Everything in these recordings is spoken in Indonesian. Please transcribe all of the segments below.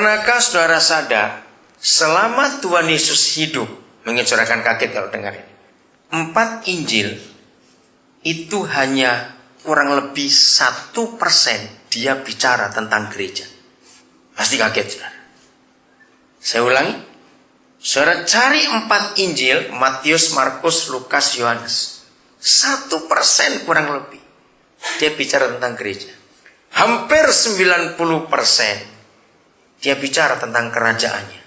Pernahkah saudara sadar, selama Tuhan Yesus hidup, mungkin saudara akan kaget kalau dengar ini, 4 Injil itu hanya kurang lebih 1% dia bicara tentang gereja. Pasti kaget saudara. Saya ulangi, saudara cari 4 Injil, Matius, Markus, Lukas, Yohanes, 1% kurang lebih dia bicara tentang gereja. Hampir 90% dia bicara tentang kerajaannya.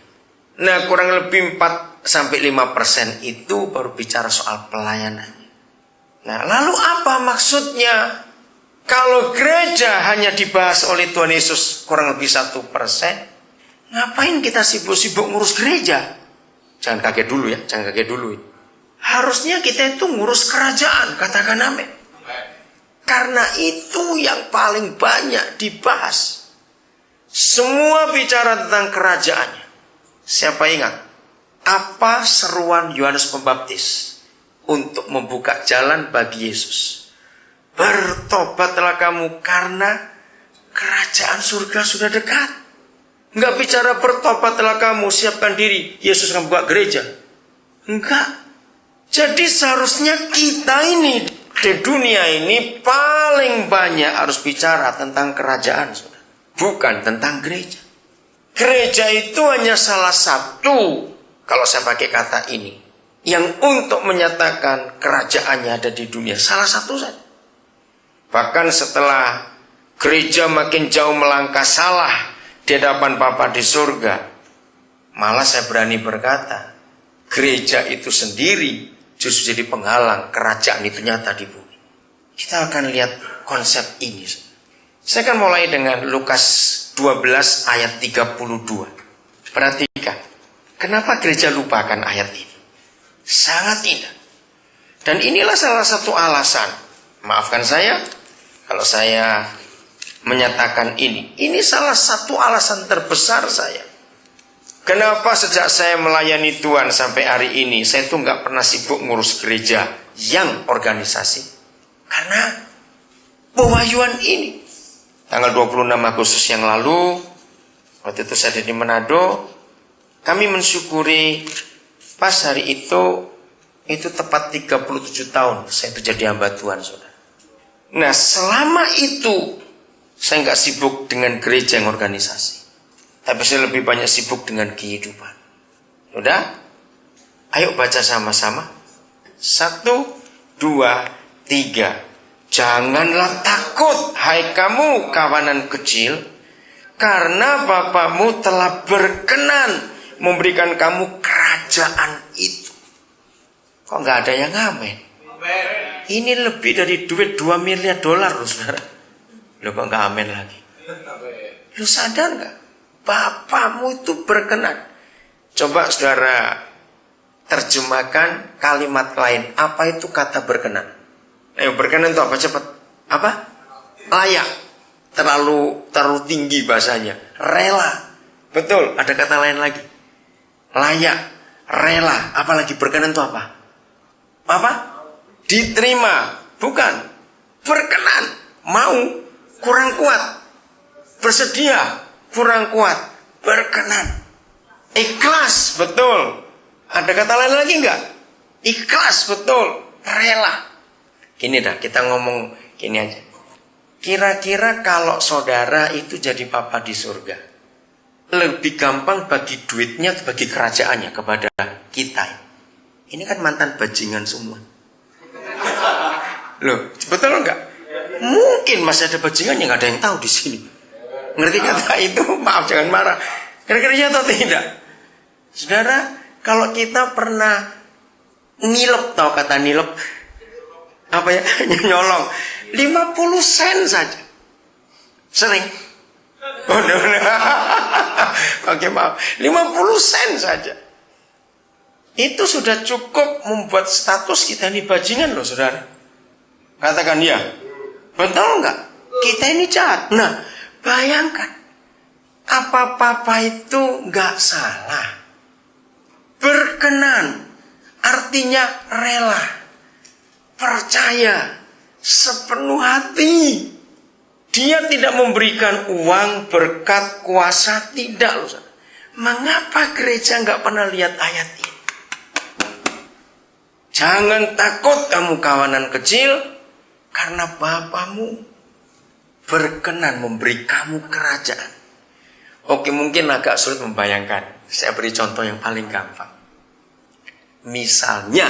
Nah, kurang lebih 4-5% itu baru bicara soal pelayanannya. Nah, lalu apa maksudnya? Kalau gereja hanya dibahas oleh Tuhan Yesus kurang lebih 1%, ngapain kita sibuk-sibuk ngurus gereja? Jangan kaget dulu ya, jangan kaget dulu. Harusnya kita itu ngurus kerajaan, katakan amin. Karena itu yang paling banyak dibahas. Semua bicara tentang kerajaannya. Siapa ingat? Apa seruan Yohanes Pembaptis untuk membuka jalan bagi Yesus? Bertobatlah kamu karena kerajaan surga sudah dekat. Enggak bicara bertobatlah kamu, siapkan diri, Yesus akan buka gereja. Enggak. Jadi seharusnya kita ini di dunia ini paling banyak harus bicara tentang kerajaan, saudara. Bukan tentang gereja. Gereja itu hanya salah satu, kalau saya pakai kata ini, yang untuk menyatakan kerajaannya ada di dunia. Salah satu saja. Bahkan setelah gereja makin jauh melangkah salah di hadapan Bapa di surga, malah saya berani berkata, gereja itu sendiri justru jadi penghalang kerajaan itu nyata di bumi. Kita akan lihat konsep ini. Saya akan mulai dengan Lukas 12 ayat 32. Perhatikan, kenapa gereja lupakan ayat ini? Sangat indah. Dan inilah salah satu alasan, maafkan saya kalau saya menyatakan ini. Ini salah satu alasan terbesar saya. Kenapa sejak saya melayani Tuhan sampai hari ini, saya tuh nggak pernah sibuk ngurus gereja yang organisasi. Karena pewahyuan ini. Tanggal 26 Agustus yang lalu, waktu itu saya di Manado, kami mensyukuri pas hari itu tepat 37 tahun saya itu jadi hamba Tuhan, saudara. Nah, selama itu saya nggak sibuk dengan gereja yang organisasi, tapi saya lebih banyak sibuk dengan kehidupan. Udah? Ayo baca sama-sama. 1, 2, 3. Janganlah takut, hai kamu kawanan kecil, karena Bapamu telah berkenan memberikan kamu kerajaan itu. Kok nggak ada yang ngamen? Ini lebih dari duit 2 miliar dolar loh, saudara. Loh, kok nggak amen lagi? Lu sadar nggak? Bapamu itu berkenan. Coba saudara terjemahkan kalimat lain. Apa itu kata berkenan? Ayo, berkenan itu apa? Cepat. Apa? Layak. Terlalu tinggi bahasanya. Rela. Betul, ada kata lain lagi. Layak, rela. Apalagi berkenan itu apa? Apa? Diterima. Bukan. Berkenan. Mau. Kurang kuat. Bersedia. Kurang kuat. Berkenan. Ikhlas. Betul. Ada kata lain lagi enggak? Ikhlas. Betul. Rela. Gini dah, kita ngomong gini aja. Kira-kira kalau saudara itu jadi papa di surga, lebih gampang bagi duitnya atau bagi kerajaannya kepada kita? Ini kan mantan bajingan semua. Loh, betul enggak? Mungkin masih ada bajingan yang ada yang tahu di sini. Ngerti kata itu? Maaf, jangan marah. Kira-kira ya atau tidak? Saudara, kalau kita pernah nilep, tahu kata nilep? Apa ya? Nyolong 50 sen saja. Sering. Oh, no. Oke, maaf. 50 sen saja. Itu sudah cukup membuat status kita ini bajingan loh, saudara. Katakan ya. Betul enggak? Kita ini jahat. Nah, bayangkan. Apa-apa itu enggak salah. Berkenan. Artinya rela. Percaya sepenuh hati, Dia tidak memberikan uang, berkat, kuasa, tidak loh. Mengapa gereja nggak pernah lihat ayat ini? Jangan takut kamu kawanan kecil, karena Bapamu berkenan memberi kamu kerajaan. Oke, mungkin agak sulit membayangkan. Saya beri contoh yang paling gampang. Misalnya,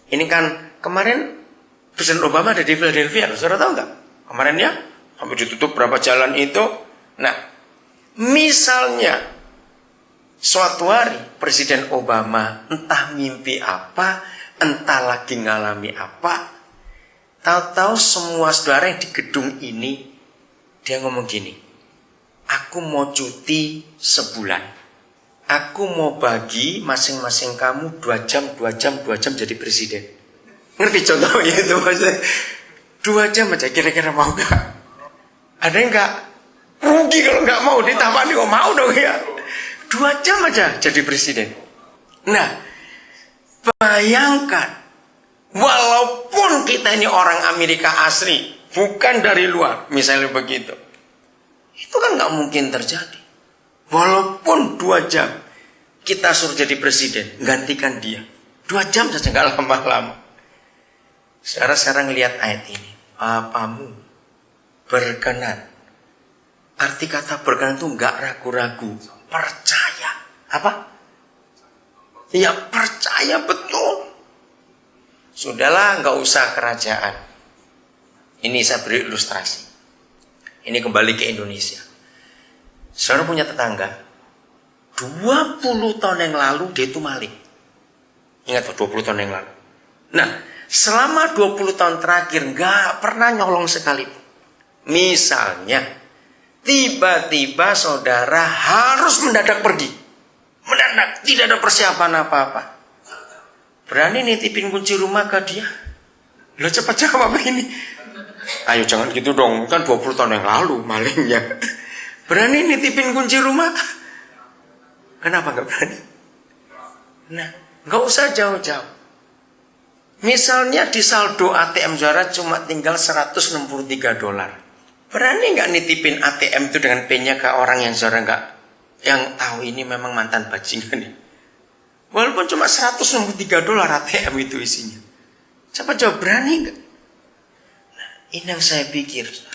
ini kan kemarin Presiden Obama ada di Philadelphia, saudara tahu nggak? Kemarin ya, sampai ditutup berapa jalan itu. Nah, misalnya suatu hari Presiden Obama entah mimpi apa, entah lagi ngalami apa, tahu-tahu semua saudara yang di gedung ini, dia ngomong gini, aku mau cuti sebulan. Aku mau bagi masing-masing kamu 2 jam jadi presiden. Ngerti contohnya itu maksudnya? 2 jam aja kira-kira mau gak? Ada yang gak? Rugi kalau gak mau, ditambah nih, kok mau dong ya? 2 jam aja jadi presiden. Nah, bayangkan, walaupun kita ini orang Amerika asli, bukan dari luar, misalnya begitu, itu kan gak mungkin terjadi. Walaupun 2 jam kita suruh jadi presiden, gantikan dia 2 jam saja, gak lama-lama. Sekarang lihat ayat ini, Bapamu berkenan. Arti kata berkenan itu gak ragu-ragu, percaya. Apa? Ya percaya betul. Sudahlah, gak usah kerajaan. Ini saya beri ilustrasi. Ini kembali ke Indonesia. Saudara punya tetangga 20 tahun yang lalu dia itu maling. Ingat 20 tahun yang lalu. Nah, selama 20 tahun terakhir gak pernah nyolong sekalipun. Misalnya, tiba-tiba saudara harus mendadak pergi. Mendadak, tidak ada persiapan apa-apa. Berani nitipin kunci rumah ke dia? Lo cepat jawab ini. Ayo jangan gitu dong, kan 20 tahun yang lalu malingnya. Berani nitipin kunci rumah? Kenapa gak berani? Nah, gak usah jauh-jauh. Misalnya di saldo ATM saudara cuma tinggal $163. Berani gak nitipin ATM itu dengan PIN-nya ke orang yang saudara gak, yang tahu ini memang mantan bajingan nih. Walaupun cuma $163 ATM itu isinya. Siapa jawab berani gak? Nah, ini yang saya pikir.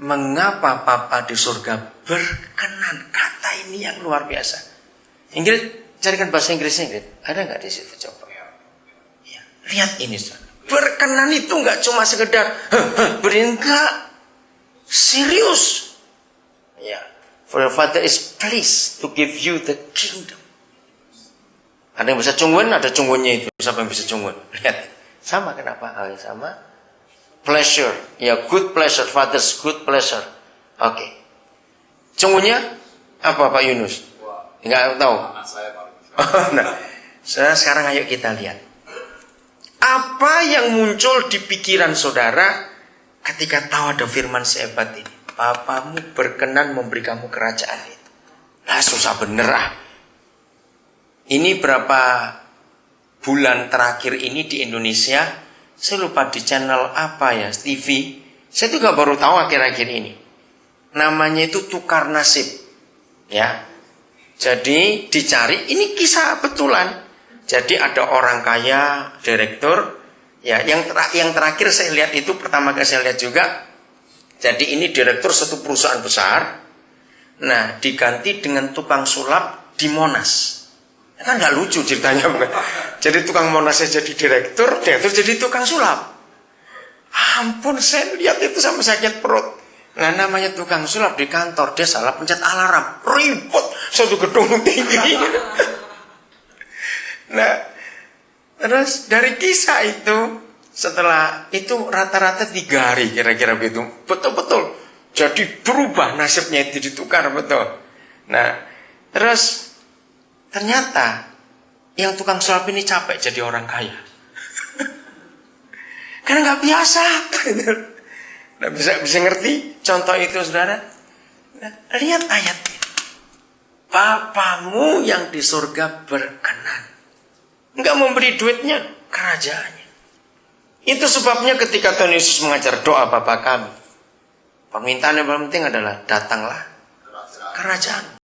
Mengapa Papa di surga berkenan? Kata ini yang luar biasa. Ingrid, carikan bahasa Inggrisnya, Ingrid. Ada nggak di situ? Coba. Ya, lihat ini, saudara. Berkenan itu nggak cuma sekedar enggak, serius. Ya, for your Father is pleased to give you the kingdom. Ada yang bisa cunggun, ada cunggunnya itu. Siapa yang bisa cunggun? Lihat, sama kenapa? Oh, sama. Pleasure, ya good pleasure, Father's good pleasure. Oke. Cunggunya apa Pak Yunus? Enggak tahu. Nah, sekarang ayo kita lihat. Apa yang muncul di pikiran saudara ketika tahu ada firman sehebat ini? Bapamu berkenan memberi kamu kerajaan itu. Nah, susah bener ah. Ini berapa bulan terakhir ini di Indonesia? Saya lupa di channel apa ya, TV. Saya juga baru tahu akhir-akhir ini. Namanya itu tukar nasib. Ya. Jadi dicari, ini kisah betulan. Jadi ada orang kaya, direktur. Ya, yang terakhir saya lihat itu, pertama kali saya lihat juga. Jadi ini direktur satu perusahaan besar. Nah, diganti dengan tukang sulap di Monas. Kan nggak lucu ceritanya, bukan? Jadi tukang Monasnya jadi direktur jadi tukang sulap. Ampun, saya lihat itu sama sakit perut. Nah, namanya tukang sulap di kantor, dia salah pencet alarm, ribut satu gedung tinggi. Nah, terus dari kisah itu, setelah itu rata-rata 3 hari kira-kira begitu, betul-betul. Jadi berubah nasibnya itu, ditukar betul. Nah, terus ternyata yang tukang sulap ini capek jadi orang kaya. Karena nggak biasa. Nggak bisa ngerti contoh itu, saudara. Nah, lihat ayat ini. Bapamu yang di surga berkenan. Nggak memberi duitnya, kerajaannya. Itu sebabnya ketika Tuhan Yesus mengajar doa Bapa kami, permintaan yang paling penting adalah datanglah kerajaan.